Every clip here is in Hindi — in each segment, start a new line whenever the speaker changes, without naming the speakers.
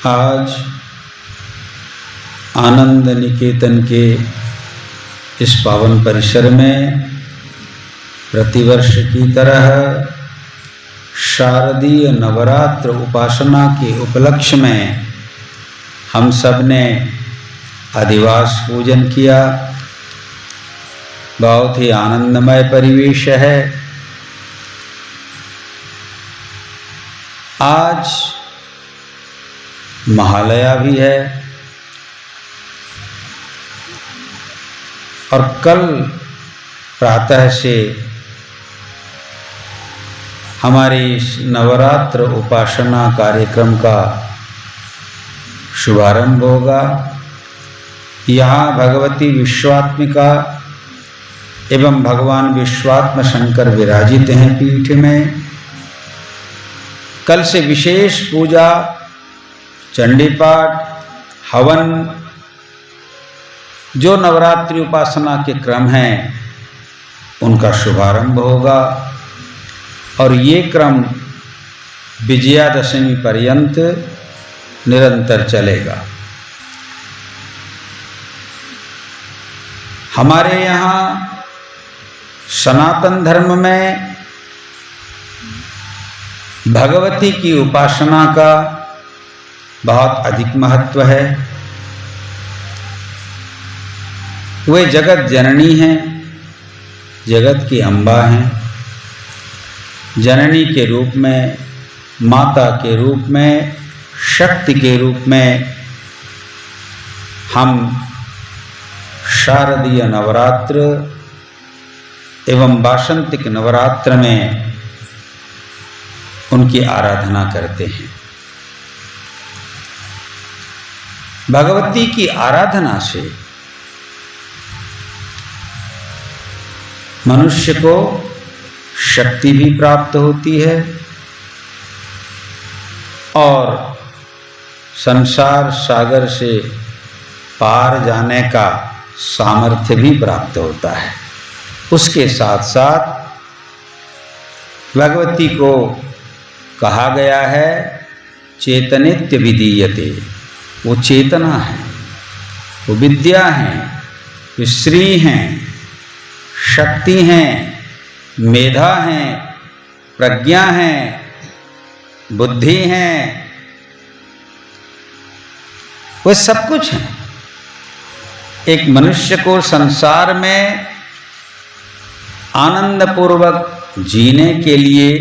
आज आनंद निकेतन के इस पावन परिसर में प्रतिवर्ष की तरह शारदीय नवरात्र उपासना के उपलक्ष्य में हम सब ने अधिवास पूजन किया। बहुत ही आनंदमय परिवेश है। आज महालया भी है और कल प्रातः से हमारे इस नवरात्र उपासना कार्यक्रम का शुभारंभ होगा। यहाँ भगवती विश्वात्मिका एवं भगवान विश्वात्म शंकर विराजित हैं पीठ में। कल से विशेष पूजा, चंडी पाठ, हवन, जो नवरात्रि उपासना के क्रम हैं उनका शुभारंभ होगा और ये क्रम विजयादशमी पर्यंत निरंतर चलेगा। हमारे यहाँ सनातन धर्म में भगवती की उपासना का बहुत अधिक महत्व है। वे जगत जननी हैं, जगत की अम्बा हैं। जननी के रूप में, माता के रूप में, शक्ति के रूप में हम शारदीय नवरात्र एवं वासंतिक नवरात्र में उनकी आराधना करते हैं। भगवती की आराधना से मनुष्य को शक्ति भी प्राप्त होती है और संसार सागर से पार जाने का सामर्थ्य भी प्राप्त होता है। उसके साथ साथ भगवती को कहा गया है चेतनित्य विधीयते। वो चेतना है, वो विद्या है, वो श्री हैं, शक्ति हैं, मेधा हैं, प्रज्ञा हैं, बुद्धि हैं, वो सब कुछ है। एक मनुष्य को संसार में आनंदपूर्वक जीने के लिए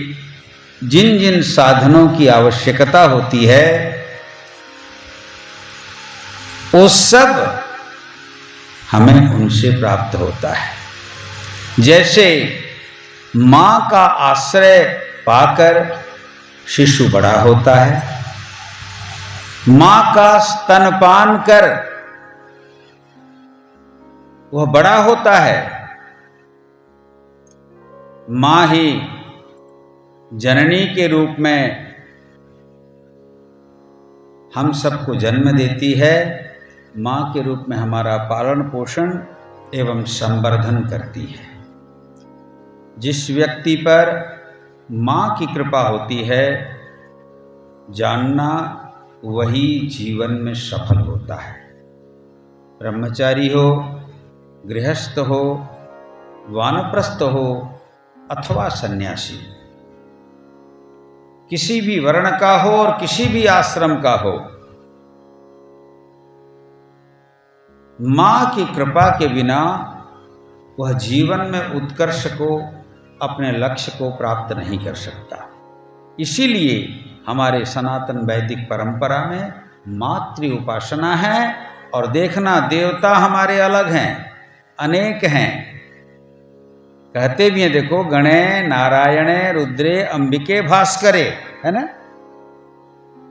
जिन जिन साधनों की आवश्यकता होती है वो सब हमें उनसे प्राप्त होता है। जैसे माँ का आश्रय पाकर शिशु बड़ा होता है, माँ का स्तनपान कर वह बड़ा होता है, माँ ही जननी के रूप में हम सबको जन्म देती है, माँ के रूप में हमारा पालन पोषण एवं संवर्धन करती है। जिस व्यक्ति पर माँ की कृपा होती है, जानना वही जीवन में सफल होता है। ब्रह्मचारी हो, गृहस्थ हो, वानप्रस्थ हो अथवा सन्यासी, किसी भी वर्ण का हो और किसी भी आश्रम का हो, माँ की कृपा के बिना वह जीवन में उत्कर्ष को, अपने लक्ष्य को प्राप्त नहीं कर सकता। इसीलिए हमारे सनातन वैदिक परंपरा में मातृ उपासना है। और देखना, देवता हमारे अलग हैं, अनेक हैं। कहते भी हैं, देखो, गणे नारायणे रुद्रे अंबिके भास्करे, है ना।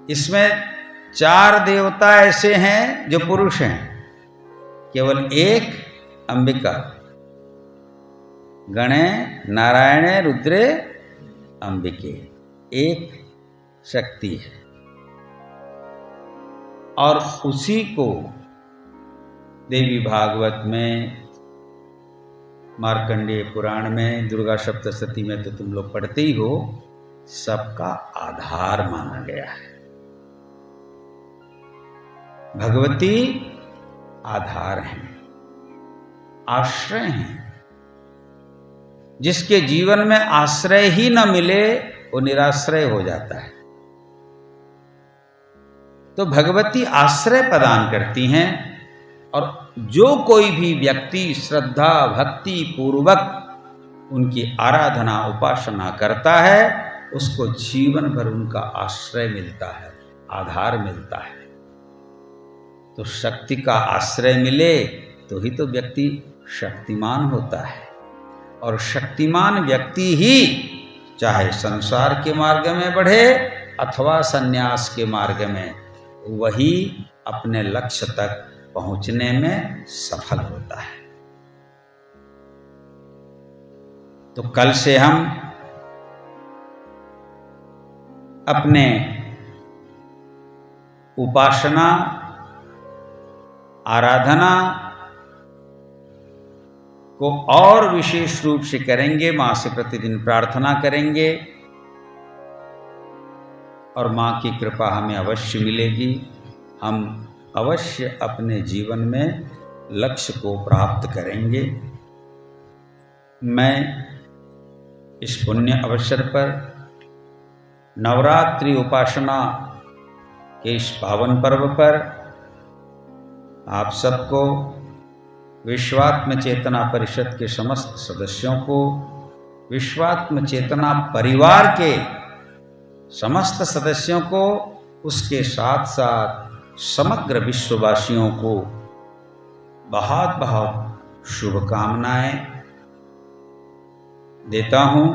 इसमें 4 देवता ऐसे हैं जो पुरुष हैं, केवल एक अंबिका। गणे नारायणे रुद्रे अंबिके, एक शक्ति है। और उसी को देवी भागवत में, मार्कंडेय पुराण में, दुर्गा सप्तशती में तो तुम लोग पढ़ते ही हो, सबका आधार माना गया है। भगवती आधार हैं, आश्रय हैं। जिसके जीवन में आश्रय ही न मिले वो निराश्रय हो जाता है। तो भगवती आश्रय प्रदान करती हैं और जो कोई भी व्यक्ति श्रद्धा भक्ति पूर्वक उनकी आराधना उपासना करता है उसको जीवन भर उनका आश्रय मिलता है, आधार मिलता है। तो शक्ति का आश्रय मिले तो ही तो व्यक्ति शक्तिमान होता है। और शक्तिमान व्यक्ति ही चाहे संसार के मार्ग में बढ़े अथवा संन्यास के मार्ग में, वही अपने लक्ष्य तक पहुंचने में सफल होता है। तो कल से हम अपने उपासना आराधना को और विशेष रूप से करेंगे, माँ से प्रतिदिन प्रार्थना करेंगे और माँ की कृपा हमें अवश्य मिलेगी। हम अवश्य अपने जीवन में लक्ष्य को प्राप्त करेंगे। मैं इस पुण्य अवसर पर नवरात्रि उपासना के इस पावन पर्व पर आप सबको, विश्वात्म चेतना परिषद के समस्त सदस्यों को, विश्वात्म चेतना परिवार के समस्त सदस्यों को, उसके साथ साथ समग्र विश्ववासियों को बहुत बहुत शुभकामनाएं देता हूँ।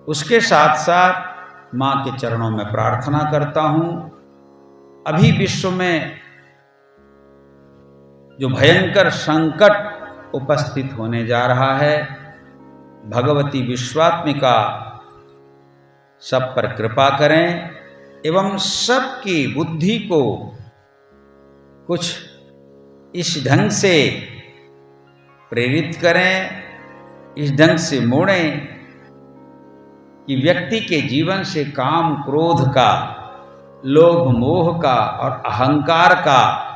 उसके साथ साथ माँ के चरणों में प्रार्थना करता हूँ। अभी विश्व में जो भयंकर संकट उपस्थित होने जा रहा है, भगवती विश्वात्मिका सब पर कृपा करें एवं सबकी बुद्धि को कुछ इस ढंग से प्रेरित करें, इस ढंग से मोड़ें कि व्यक्ति के जीवन से काम क्रोध का, लोभ मोह का और अहंकार का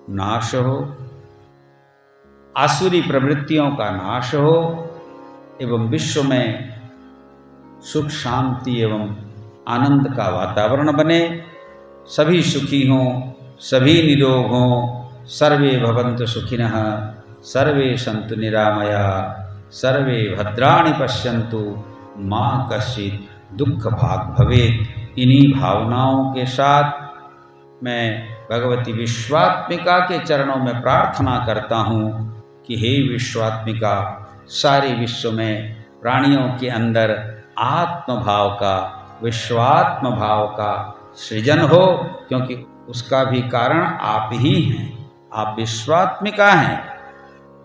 नाश हो, आसुरी प्रवृत्तियों का नाश हो एवं विश्व में सुख शांति एवं आनंद का वातावरण बने। सभी सुखी हों, सभी निरोग हों। सर्वे भवन्तु सुखिनः, सर्वे सन्तु निरामया, सर्वे भद्राणि पश्यन्तु मा कश्चित् दुःख भाग् भवेत्। इन्हीं भावनाओं के साथ मैं भगवती विश्वात्मिका के चरणों में प्रार्थना करता हूँ कि हे विश्वात्मिका, सारे विश्व में प्राणियों के अंदर आत्म भाव का, विश्वात्म भाव का सृजन हो, क्योंकि उसका भी कारण आप ही हैं। आप विश्वात्मिका हैं।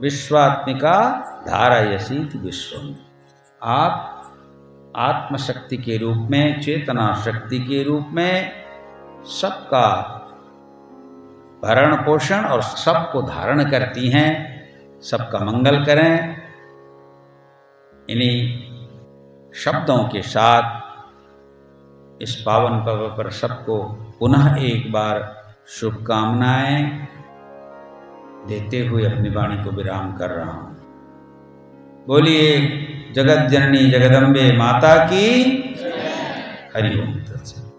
विश्वात्मिका धारयसीत विश्वम। आप आत्मशक्ति के रूप में, चेतना शक्ति के रूप में सबका भरण पोषण और सबको धारण करती हैं। सबका मंगल करें। इन्हीं शब्दों के साथ इस पावन पर्व पर सबको पुनः एक बार शुभकामनाएं देते हुए अपनी वाणी को विराम कर रहा हूँ। बोलिए जगत जननी जगदम्बे माता की हरि ओम।